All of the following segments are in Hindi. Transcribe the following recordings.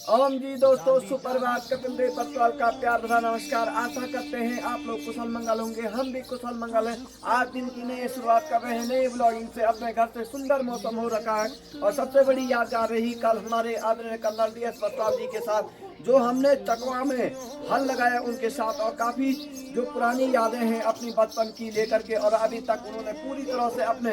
ओम जी दोस्तों, सुप्रभात। कपिल देव बत्वाल का प्यार भरा नमस्कार। आशा करते हैं आप लोग कुशल मंगल होंगे, हम भी कुशल मंगल हैं। आज दिन की नई शुरुआत कर रहे हैं नई ब्लॉगिंग से। अपने घर से सुंदर मौसम हो रखा है और सबसे बड़ी यादगार रही कल हमारे आदरणीय कर्नल DS बत्वाल जी के साथ जो हमने चकवा में हल लगाया उनके साथ, और काफी जो पुरानी यादें हैं अपनी बचपन की लेकर के, और अभी तक उन्होंने पूरी तरह से अपने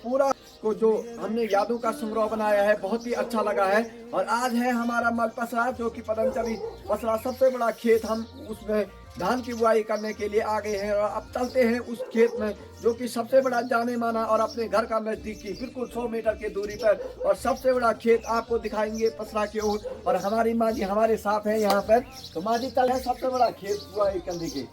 पूरा को जो हमने यादों का संग्रह बनाया है, बहुत ही अच्छा लगा है। और आज है हमारा मलपसरा जो कि पतंजलि पसरा सबसे बड़ा खेत, हम उसमें धान की बुआई करने के लिए आ गए हैं। और अब चलते हैं उस खेत में जो कि सबसे बड़ा जाने माना और अपने घर का नजदीकी बिल्कुल 100 मीटर की दूरी पर, और सबसे बड़ा खेत आपको दिखाएंगे पसरा की ओर। और हमारी माँ जी हमारे साथ है यहाँ पर। तो माँ जी कल है सबसे बड़ा खेत बुआई करने के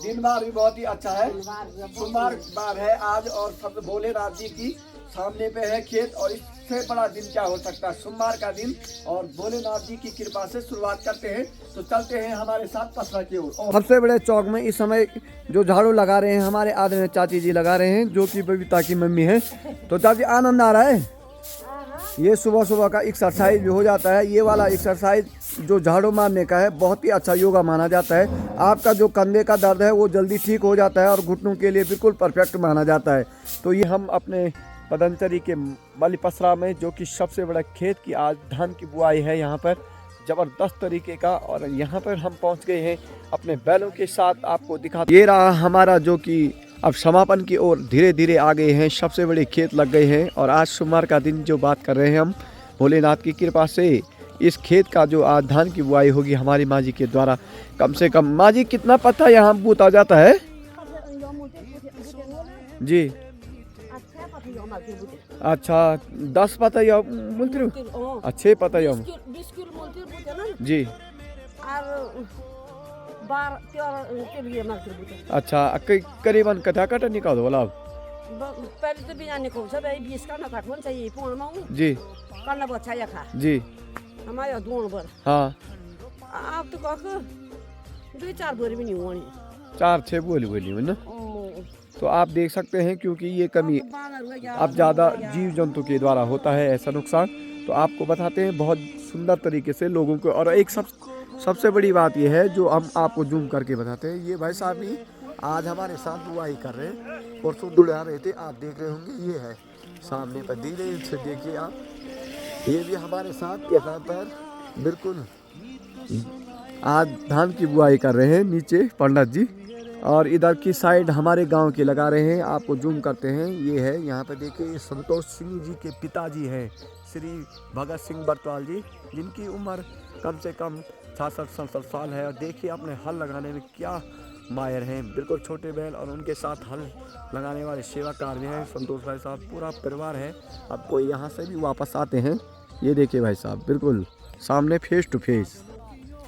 दिन, बार भी बहुत ही अच्छा है। सोमवार बार है आज, और सब भोलेनाथ जी की सामने पे है खेत, और इससे बड़ा दिन क्या हो सकता है, सोमवार का दिन। और भोलेनाथ जी की कृपा से शुरुआत करते हैं। तो चलते हैं हमारे साथ पसरा की ओर। सबसे बड़े चौक में इस समय जो झाड़ू लगा रहे हैं हमारे आदरणीय चाची जी लगा रहे हैं, जो कि बबीता की मम्मी है। तो चाची आनंद आ रहा है। ये सुबह सुबह का एक्सरसाइज भी हो जाता है। ये वाला एक्सरसाइज जो झाड़ू मारने का है बहुत ही अच्छा योगा माना जाता है। आपका जो कंधे का दर्द है वो जल्दी ठीक हो जाता है और घुटनों के लिए बिल्कुल परफेक्ट माना जाता है। तो ये हम अपने पतंजलि के मलपसरा में, जो कि सबसे बड़ा खेत की आज धान की बुआई है यहाँ पर ज़बरदस्त तरीके का। और यहाँ पर हम पहुँच गए हैं अपने बैलों के साथ, आपको दिखा। ये रहा हमारा जो कि अब समापन की ओर धीरे धीरे आ गए हैं। सबसे बड़े खेत लग गए हैं और आज सोमवार का दिन जो बात कर रहे हैं हम, भोलेनाथ की कृपा से इस खेत का जो आज धान की बुआई होगी हमारी माँ जी के द्वारा। कम से कम माँ जी कितना पता यहाँ बूता जाता है जी? अच्छा 10 पता या मुल्तिर अच्छे पता या जी। अच्छा करीबन कटा कटा निकाल दो आप पहले तो बिना निकाल सब 20 का ना काटवन चाहिए पूर्ण मांगू जी करना बहुत अच्छा खा जी हमारे दूर पर। हाँ आप तो कह 2-4 बोरी भी नहीं हुआ 4-6 बोली बोली ना। तो आप देख सकते हैं क्योंकि ये कमी अब ज़्यादा जीव जंतु के द्वारा होता है ऐसा नुकसान। तो आपको बताते हैं बहुत सुंदर तरीके से लोगों को। और एक सबसे बड़ी बात यह है जो हम आपको जूम करके बताते हैं, ये भाई साहब ही आज हमारे साथ बुआई कर रहे हैं। परसों दुड़ा रहे थे, आप देख रहे होंगे ये है सामने पर, धीरे से देखिए आप, ये भी हमारे साथ यहाँ पर बिल्कुल आज धान की बुआई कर रहे हैं नीचे पंडित जी। और इधर की साइड हमारे गांव के लगा रहे हैं, आपको जूम करते हैं। ये है यहाँ पे देखिए संतोष सिंह जी के पिताजी हैं श्री भगत सिंह बत्वाल जी, जिनकी उम्र कम से कम 66-67 साल है। और देखिए अपने हल लगाने में क्या माहिर हैं, बिल्कुल छोटे बैल, और उनके साथ हल लगाने वाले सेवाकार भी हैं संतोष भाई साहब, पूरा परिवार है। आपको यहाँ से भी वापस आते हैं, ये देखिए भाई साहब बिल्कुल सामने फेस टू फेस।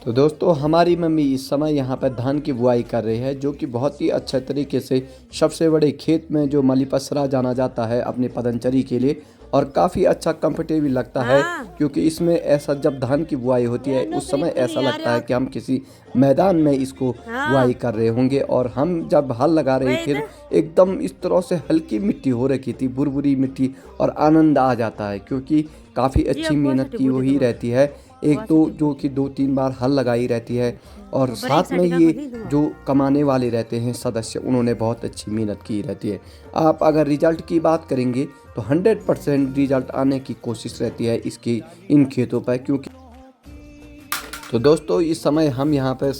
तो दोस्तों हमारी मम्मी इस समय यहाँ पर धान की बुआई कर रही है, जो कि बहुत ही अच्छे तरीके से सबसे बड़े खेत में जो मलपसरा जाना जाता है अपने पतंजलि के लिए। और काफ़ी अच्छा कंफर्टेबल लगता है क्योंकि इसमें ऐसा जब धान की बुआई होती है उस समय ऐसा लगता है कि हम किसी मैदान में इसको बुआई कर रहे होंगे। और हम जब हल लगा रहे थे एकदम इस तरह से हल्की मिट्टी हो रखी थी, बुरबुरी मिट्टी, और आनंद आ जाता है क्योंकि काफ़ी अच्छी मेहनत की हुई रहती है। एक तो जो कि 2-3 बार हल लगाई रहती है, और साथ में ये जो कमाने वाले रहते हैं सदस्य, उन्होंने बहुत अच्छी मेहनत की रहती है। आप अगर रिजल्ट की बात करेंगे तो 100% रिजल्ट आने की कोशिश रहती है इसकी इन खेतों पर। क्योंकि तो दोस्तों इस समय हम यहाँ पर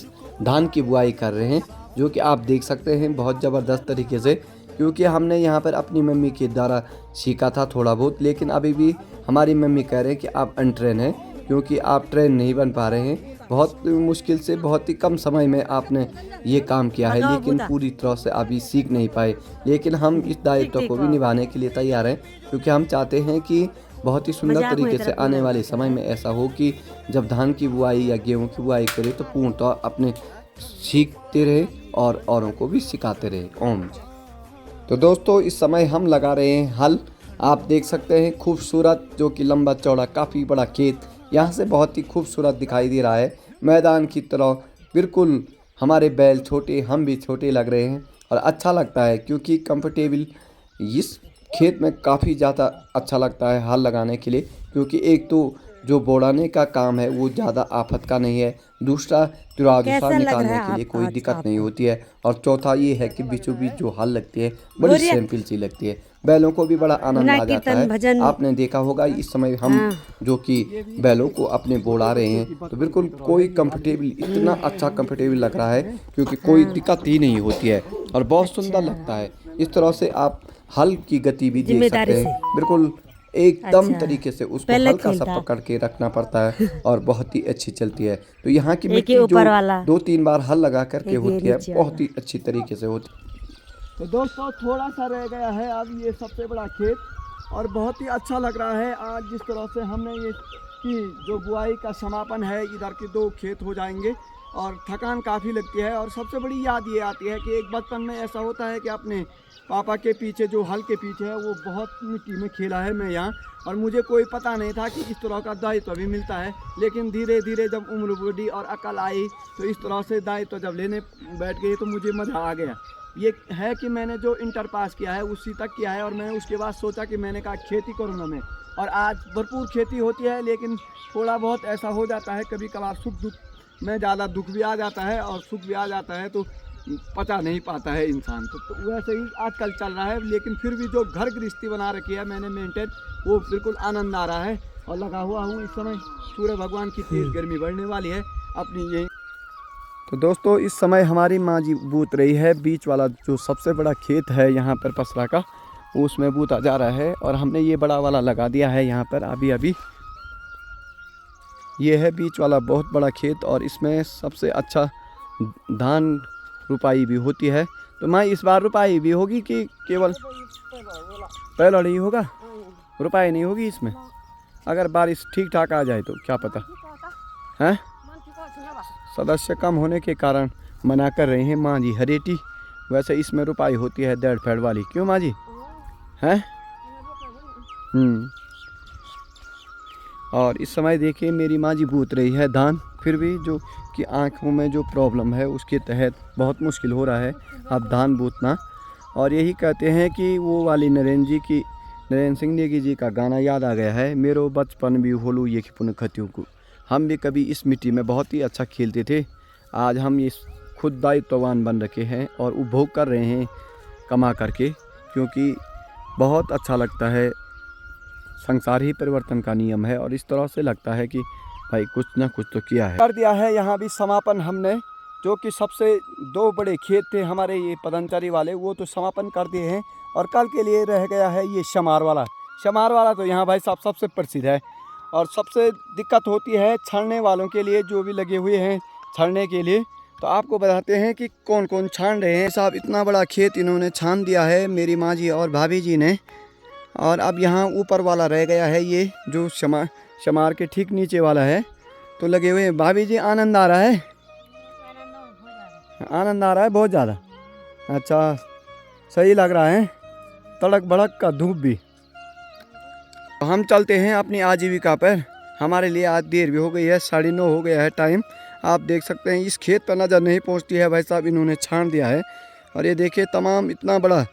धान की बुआई कर रहे हैं, जो कि आप देख सकते हैं बहुत ज़बरदस्त तरीके से, क्योंकि हमने यहाँ पर अपनी मम्मी के द्वारा सीखा था थोड़ा बहुत। लेकिन अभी भी हमारी मम्मी कह रहे हैं कि आप अनट्रेन हैं, क्योंकि आप ट्रेन नहीं बन पा रहे हैं। बहुत मुश्किल से बहुत ही कम समय में आपने ये काम किया है, लेकिन पूरी तरह से अभी सीख नहीं पाए। लेकिन हम इस दायित्व को भी निभाने के लिए तैयार हैं, क्योंकि हम चाहते हैं कि बहुत ही सुंदर तरीके से आने वाले समय में ऐसा हो कि जब धान की बुआई या गेहूं की बुआई करें तो पूर्णतः अपने सीखते रहे और औरों को भी सिखाते रहे। ओम जी। तो दोस्तों इस समय हम लगा रहे हैं हल, आप देख सकते हैं खूबसूरत जो कि लंबा चौड़ा काफ़ी बड़ा खेत यहाँ से बहुत ही खूबसूरत दिखाई दे रहा है, मैदान की तरह बिल्कुल। हमारे बैल छोटे, हम भी छोटे लग रहे हैं और अच्छा लगता है क्योंकि कंफर्टेबल इस खेत में काफ़ी ज़्यादा अच्छा लगता है हल लगाने के लिए। क्योंकि एक तो जो बोड़ाने का काम है वो ज़्यादा आफत का नहीं है। दूसरा दुरादुसा निकालने के लिए कोई दिक्कत नहीं होती है। और चौथा ये है कि बीचों बीच जो हल लगती है बड़ी सिंपल सी लगती है। बैलों को भी बड़ा आनंद आ जाता है। आपने देखा होगा इस समय हम जो कि बैलों को अपने बोड़ा रहे हैं तो बिल्कुल कोई कंफर्टेबल, इतना अच्छा कंफर्टेबल लग रहा है क्योंकि कोई दिक्कत ही नहीं होती है और बहुत सुंदर लगता है। इस तरह से आप हल की गति भी देख सकते हैं, बिल्कुल एकदम तरीके से उसको हल्का सा पकड़ के रखना पड़ता है और बहुत ही अच्छी चलती है। तो यहाँ की मिट्टी जो 2-3 बार हल लगा करके होती है बहुत ही अच्छी तरीके से होती है। तो दोस्तों थोड़ा सा रह गया है अब ये सबसे बड़ा खेत और बहुत ही अच्छा लग रहा है आज जिस तरह से हमने ये कि जो बुआई का समापन है, इधर के 2 खेत हो जाएंगे और थकान काफ़ी लगती है। और सबसे बड़ी याद ये आती है कि एक बचपन में ऐसा होता है कि अपने पापा के पीछे जो हल के पीछे है वो बहुत मिट्टी में खेला है मैं यहाँ, और मुझे कोई पता नहीं था कि इस तरह का दायित्व भी मिलता है। लेकिन धीरे धीरे जब उम्र बढ़ी और अकल आई तो इस तरह से दायित्व जब लेने बैठ गए तो मुझे मज़ा आ गया। ये है कि मैंने जो इंटर पास किया है उसी तक किया है और मैंने उसके बाद सोचा कि मैंने कहा खेती करूँगा मैं, और आज भरपूर खेती होती है। लेकिन थोड़ा बहुत ऐसा हो जाता है कभी कभार सुख दुख में ज़्यादा दुख भी आ जाता है और सुख भी आ जाता है तो पता नहीं पाता है इंसान। तो वैसे ही आजकल चल रहा है। लेकिन फिर भी जो घर गृहस्थी बना रखी है मैंने मेंटेन, वो बिल्कुल आनंद आ रहा है और लगा हुआ हूँ। इस समय सूर्य भगवान की तेज गर्मी बढ़ने वाली है अपनी यही। तो दोस्तों इस समय हमारी माँ जी बूत रही है बीच वाला जो सबसे बड़ा खेत है यहाँ पर पसरा का, उसमें बूता जा रहा है और हमने ये बड़ा वाला लगा दिया है यहाँ पर अभी। ये है बीच वाला बहुत बड़ा खेत और इसमें सबसे अच्छा धान रुपाई भी होती है। तो माँ इस बार रुपाई भी होगी कि केवल पहला नहीं होगा, रुपाई नहीं होगी इसमें? अगर बारिश ठीक ठाक आ जाए तो क्या पता है। सदस्य कम होने के कारण मना कर रहे हैं माँ जी हरेटी। वैसे इसमें रुपाई होती है 1.5 फेड़ वाली, क्यों माँ जी हैं? और इस समय देखिए मेरी माँ जी बूत रही है धान, फिर भी जो कि आँखों में जो प्रॉब्लम है उसके तहत बहुत मुश्किल हो रहा है अब धान बूतना। और यही कहते हैं कि वो वाली नरेंद्र सिंह नेगी जी का गाना याद आ गया है, मेरो बचपन भी होलू ये पुन खतियों को। हम भी कभी इस मिट्टी में बहुत ही अच्छा खेलते थे। आज हम इस खुद दायित्ववान बन रखे हैं और उपभोग कर रहे हैं कमा करके, क्योंकि बहुत अच्छा लगता है। संसार ही परिवर्तन का नियम है और इस तरह से लगता है कि भाई कुछ ना कुछ तो किया है। कर दिया है यहाँ भी समापन हमने, जो कि सबसे 2 बड़े खेत थे हमारे ये पदनचरी वाले, वो तो समापन कर दिए हैं। और कल के लिए रह गया है ये शमार वाला तो यहाँ भाई साहब सबसे प्रसिद्ध है। और सबसे दिक्कत होती है छानने वालों के लिए, जो भी लगे हुए हैं छानने के लिए। तो आपको बताते हैं कि कौन कौन छान रहे हैं। साहब इतना बड़ा खेत इन्होंने छान दिया है मेरी माँ जी और भाभी जी ने। और अब यहाँ ऊपर वाला रह गया है ये जो शमार के ठीक नीचे वाला है, तो लगे हुए हैं। भाभी जी आनंद आ रहा है? आनंद आ रहा है बहुत ज़्यादा। अच्छा सही लग रहा है, तड़क भड़क का धूप भी। हम चलते हैं अपनी आजीविका पर। हमारे लिए आज देर भी हो गई है, 9:30 हो गया है टाइम। आप देख सकते हैं इस खेत पर नज़र नहीं पहुंचती है भाई साहब, इन्होंने छान दिया है। और ये देखिए तमाम इतना बड़ा,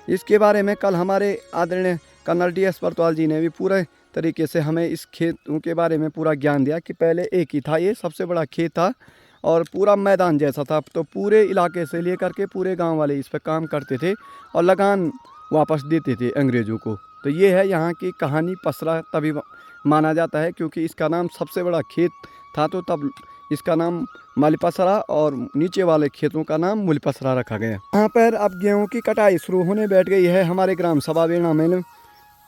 इसके बारे में कल हमारे आदरणीय कर्नल DS परतवाल जी ने भी पूरे तरीके से हमें इस खेतों के बारे में पूरा ज्ञान दिया कि पहले एक ही था, ये सबसे बड़ा खेत था और पूरा मैदान जैसा था। तो पूरे इलाके से लेकर के पूरे गांव वाले इस पर काम करते थे और लगान वापस देते थे अंग्रेज़ों को। तो ये है यहाँ की कहानी। पसरा तभी माना जाता है क्योंकि इसका नाम सबसे बड़ा खेत था, तो तब इसका नाम मालीपसरा और नीचे वाले खेतों का नाम मूलीपसरा रखा गया। यहाँ पर अब गेहूँ की कटाई शुरू होने बैठ गई है हमारे ग्राम सभा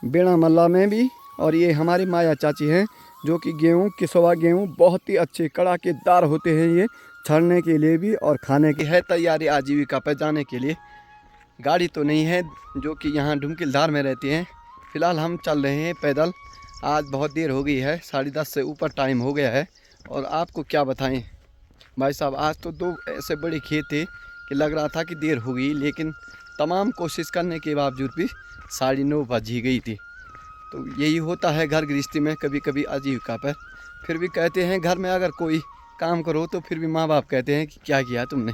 बेड़ा मल्ला में भी। और ये हमारी माया चाची हैं जो कि किसवा गेहूँ बहुत ही अच्छे कड़ाकेदार होते हैं। ये छानने के लिए भी और खाने की है तैयारी आजीविका पर जाने के लिए। गाड़ी तो नहीं है जो कि यहाँ ढुमकिलधार में रहती हैं। फ़िलहाल हम चल रहे हैं पैदल। आज बहुत देर हो गई है, 10:30 से ऊपर टाइम हो गया है। और आपको क्या बताएं भाई साहब, आज तो 2 ऐसे बड़े खेत थे कि लग रहा था कि देर हो गई, लेकिन तमाम कोशिश करने के बावजूद भी 9:30 बज ही गई थी। तो यही होता है घर गृहस्थी में कभी कभी आजीविका पर। फिर भी कहते हैं घर में अगर कोई काम करो तो फिर भी माँ बाप कहते हैं कि क्या किया तुमने।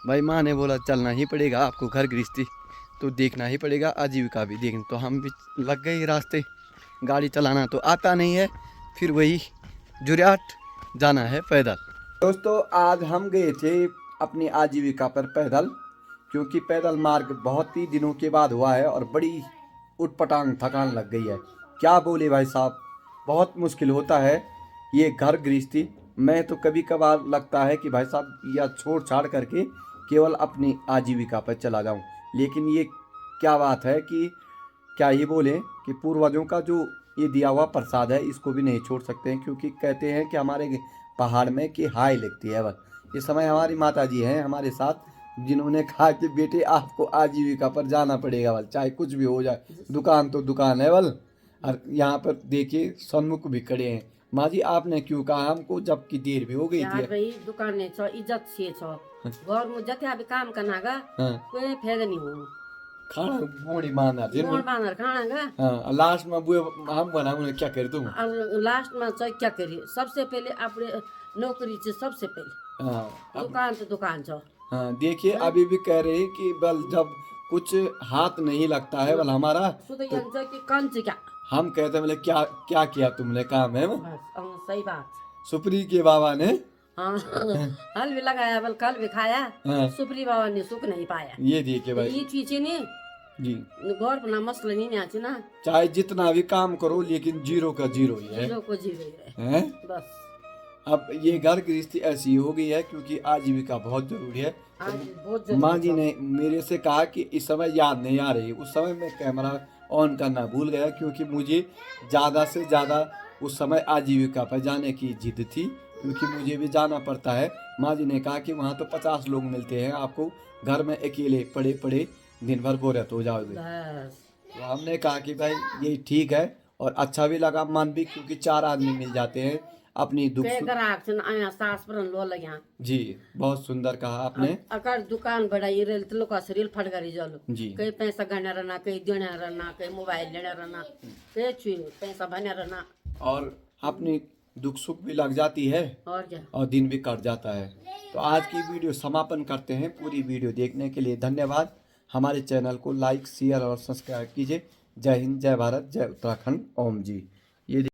भाई माँ ने बोला चलना ही पड़ेगा आपको, घर गृहस्थी तो देखना ही पड़ेगा, आजीविका भी देखना। तो हम भी लग गए रास्ते। गाड़ी चलाना तो आता नहीं है, फिर वही जुरियाट जाना है पैदल। दोस्तों आज हम गए थे अपनी आजीविका पर पैदल, क्योंकि पैदल मार्ग बहुत ही दिनों के बाद हुआ है और बड़ी उटपटांग थकान लग गई है। क्या बोले भाई साहब, बहुत मुश्किल होता है ये घर गृहस्थी। मैं तो कभी कभार लगता है कि भाई साहब या छोड़ छाड़ करके केवल अपनी आजीविका पर चला जाऊं, लेकिन ये क्या बात है कि क्या ये बोलें कि पूर्वजों का जो ये दिया हुआ प्रसाद है इसको भी नहीं छोड़ सकते हैं, क्योंकि कहते हैं कि हमारे पहाड़ में कि हाय लगती है। बस इस समय हमारी माता जी हैं हमारे साथ, जिन्होंने कहा कि बेटे आपको आजीविका पर जाना पड़ेगा, बल चाहे कुछ भी हो जाए, दुकान तो दुकान है बल। और यहाँ पर देखिए सन्मुख भी खड़े हैं। माँ जी आपने क्यों कहा हमको, जबकि देर भी हो गई यार थी। भाई दुकान ने छ इज्जत से छ घर में जते अब काम करना गा हाँ, कोई फायदा नहीं हो खाना बोड़ी माना कौन बानर खाना गा। हाँ, लास्ट में बुए हम बना उन्हें क्या करे तुम। और लास्ट में चाहे क्या करिए, सबसे पहले अपने नौकरी से सबसे पहले हाँ, दुकान तो दुकान छ। हाँ देखिए अभी भी कह रहे हैं कि बल जब कुछ हाथ नहीं लगता है बल हमारा, सुध यंत्र की कंच क्या हम कहते हैं बोले क्या क्या किया तुमने काम है। बस सही बात। सुप्री के बाबा ने हाँ हल भी लगाया बल कल भी खाया, हाँ, सुप्री बाबा ने सुख नहीं पाया। ये देखिए भाई ये चीज नहीं जी, घर पर मसला नहीं आती ना, चाहे जितना भी काम करो लेकिन जीरो का जीरो ही है, जीरो को जीरो ही रहे हैं? बस। अब ये घर गृहस्थी ऐसी हो गई है क्योंकि आजीविका बहुत जरूरी है। आज बहुत माँ जी ने मेरे से कहा कि इस समय याद नहीं आ रही, उस समय मैं कैमरा ऑन करना भूल गया क्योंकि मुझे ज़्यादा से ज़्यादा उस समय आजीविका पर जाने की जिद थी, क्योंकि मुझे भी जाना पड़ता है। माँ जी ने कहा कि वहाँ तो 50 लोग मिलते हैं, आपको घर में अकेले पड़े पड़े दिन भर बोरियत हो जाओगे। बस तो हमने कहा कि भाई ये ठीक है और अच्छा भी लगा मन भी, क्योंकि 4 आदमी मिल जाते हैं अपनी दुख कई ग्राहक छन आया सास पर लो लग्या जी बहुत सुंदर कहा आपने अकर दुकान बढ़ाई रेल तो लोग शरीर फट गरी जलो जी। कई पैसा गणना रहना, कई देना रहना, कई मोबाइल लेना रहना, कई छुई पैसा बना रहना और अपनी दुख सुख भी लग जाती है और क्या। और दिन भी कट जाता है। तो आज की वीडियो समापन करते हैं। पूरी वीडियो देखने के लिए धन्यवाद। हमारे चैनल को लाइक शेयर और सब्सक्राइब कीजिए। जय हिंद, जय भारत, जय उत्तराखंड। ओम जी।